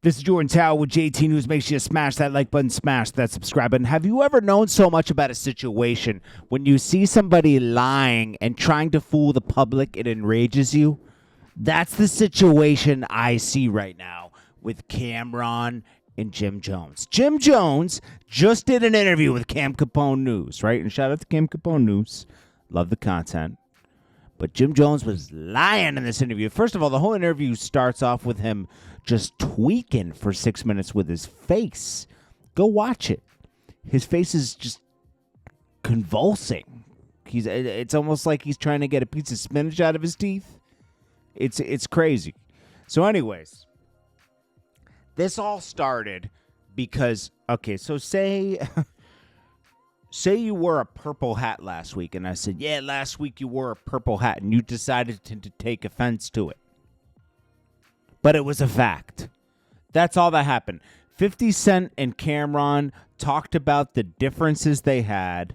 This is Jordan Tower with JT News. Make sure you smash that like button, smash that subscribe button. Have you ever known so much about a situation when you see somebody lying and trying to fool the public, it enrages you? That's the situation I see right now with Camron and Jim Jones. Jim Jones just did an interview with Cam Capone News, right? And shout out to Cam Capone News. Love the content. But Jim Jones was lying in this interview. First of all, the whole interview starts off with him just tweaking for 6 minutes with his face. Go watch it. His face is just convulsing. It's almost like he's trying to get a piece of spinach out of his teeth. It's crazy. So anyways, this all started because, okay, so say you wore a purple hat last week, and I said, yeah, last week you wore a purple hat, and you decided to take offense to it. But it was a fact. That's all that happened. 50 Cent and Camron talked about the differences they had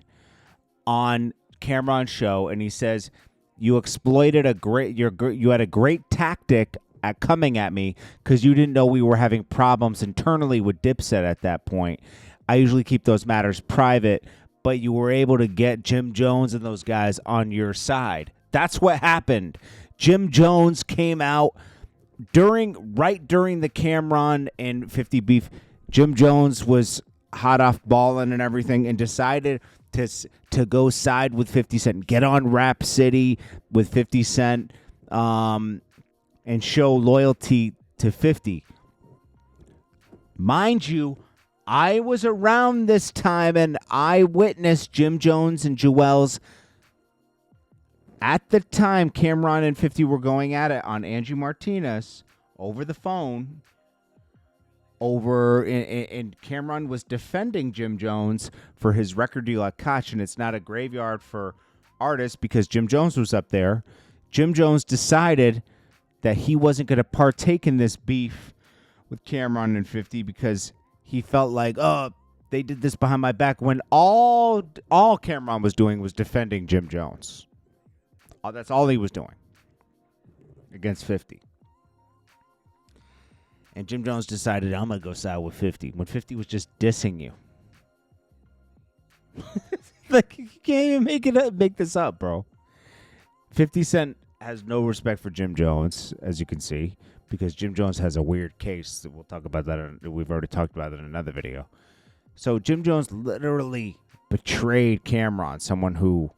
on Camron's show, and he says, you exploited you had a great tactic at coming at me because you didn't know we were having problems internally with Dipset at that point. I usually keep those matters private, but you were able to get Jim Jones and those guys on your side. That's what happened. Jim Jones came out right during the Camron and 50 beef. Jim Jones was hot off balling and everything and decided to go side with 50 Cent, get on Rap City with 50 Cent, and show loyalty to 50. Mind you, I was around this time, and I witnessed Jim Jones and Jewel's. At the time, Camron and 50 were going at it on Angie Martinez over the phone. And Camron was defending Jim Jones for his record deal at Koch, and it's not a graveyard for artists because Jim Jones was up there. Jim Jones decided that he wasn't going to partake in this beef with Camron and 50 because he felt like, oh, they did this behind my back, when all Camron was doing was defending Jim Jones. That's all he was doing against 50. And Jim Jones decided, I'm going to go side with 50, when 50 was just dissing you. Like, you can't even make this up, bro. 50 Cent has no respect for Jim Jones, as you can see, because Jim Jones has a weird case. We'll talk about that. We've already talked about it in another video. So Jim Jones literally betrayed Camron, someone who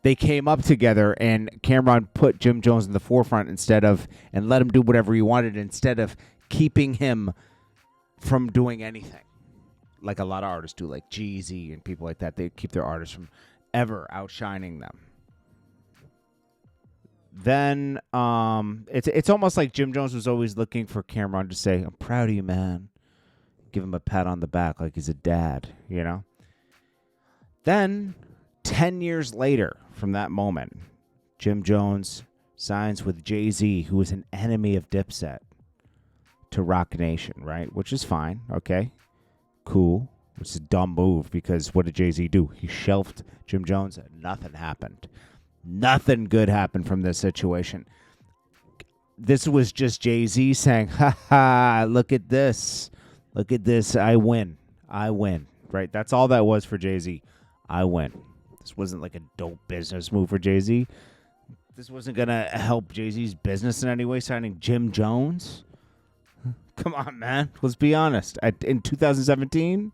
they came up together, and Camron put Jim Jones in the forefront and let him do whatever he wanted instead of keeping him from doing anything. Like a lot of artists do, like Jeezy and people like that. They keep their artists from ever outshining them. Then it's almost like Jim Jones was always looking for Camron to say, I'm proud of you, man. Give him a pat on the back like he's a dad, you know? Then 10 years later from that moment, Jim Jones signs with Jay-Z, who was an enemy of Dipset, to Roc Nation, right? Which is fine, okay? Cool. Which is a dumb move because what did Jay-Z do? He shelved Jim Jones and nothing happened. Nothing good happened from this situation. This was just Jay-Z saying, ha ha, look at this. Look at this. I win. Right? That's all that was for Jay-Z. I win. This wasn't like a dope business move for Jay-Z. This wasn't going to help Jay-Z's business in any way, signing Jim Jones. Come on, man. Let's be honest. In 2017,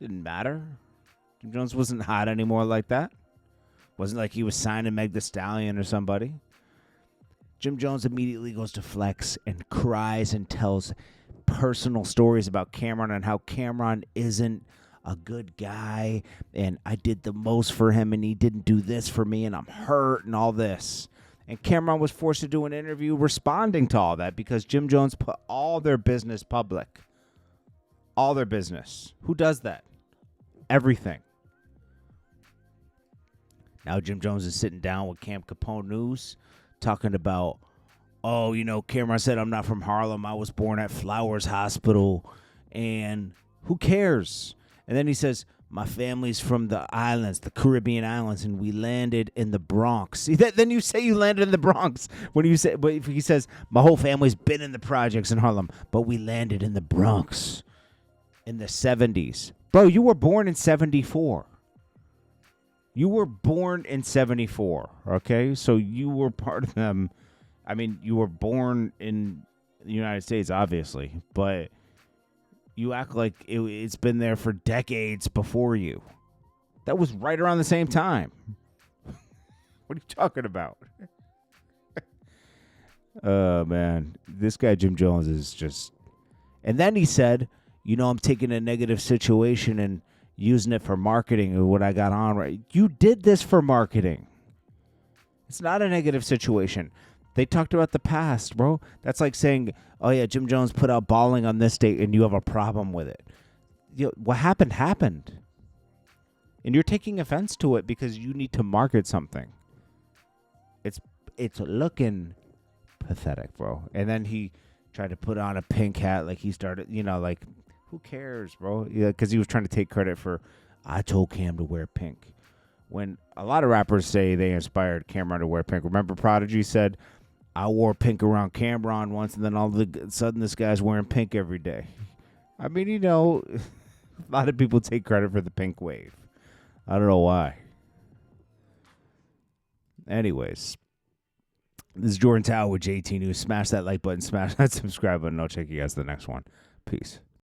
didn't matter. Jim Jones wasn't hot anymore like that. Wasn't like he was signing Meg Thee Stallion or somebody. Jim Jones immediately goes to Flex and cries and tells personal stories about Camron and how Camron isn't a good guy and I did the most for him and he didn't do this for me and I'm hurt and all this. And Camron was forced to do an interview responding to all that because Jim Jones put all their business public. All their business. Who does that? Everything. Now Jim Jones is sitting down with Cam Capone News talking about, oh, you know, Camron said I'm not from Harlem. I was born at Flowers Hospital. And who cares? And then he says, my family's from the islands, the Caribbean islands, and we landed in the Bronx. See that? Then you say you landed in the Bronx when you say, but if he says my whole family's been in the projects in Harlem, but we landed in the Bronx in the 70s. Bro, you were born in 74. You were born in 74, okay? So you were part of them. I mean, you were born in the United States, obviously, but you act like it's been there for decades before you. That was right around the same time. What are you talking about? Oh, man. This guy, Jim Jones, is just... And then he said, I'm taking a negative situation and using it for marketing or what I got on. Right? You did this for marketing. It's not a negative situation. They talked about the past, bro. That's like saying, oh, yeah, Jim Jones put out Balling on this date and you have a problem with it. What happened. And you're taking offense to it because you need to market something. It's looking pathetic, bro. And then he tried to put on a pink hat like he started, like, who cares, bro? Yeah, because he was trying to take credit for, I told Cam to wear pink. When a lot of rappers say they inspired Camron to wear pink. Remember Prodigy said, I wore pink around Camron once, and then all of a sudden this guy's wearing pink every day. I mean, a lot of people take credit for the pink wave. I don't know why. Anyways, this is Jordan Tower with JT News. Smash that like button, smash that subscribe button. I'll check you guys the next one. Peace.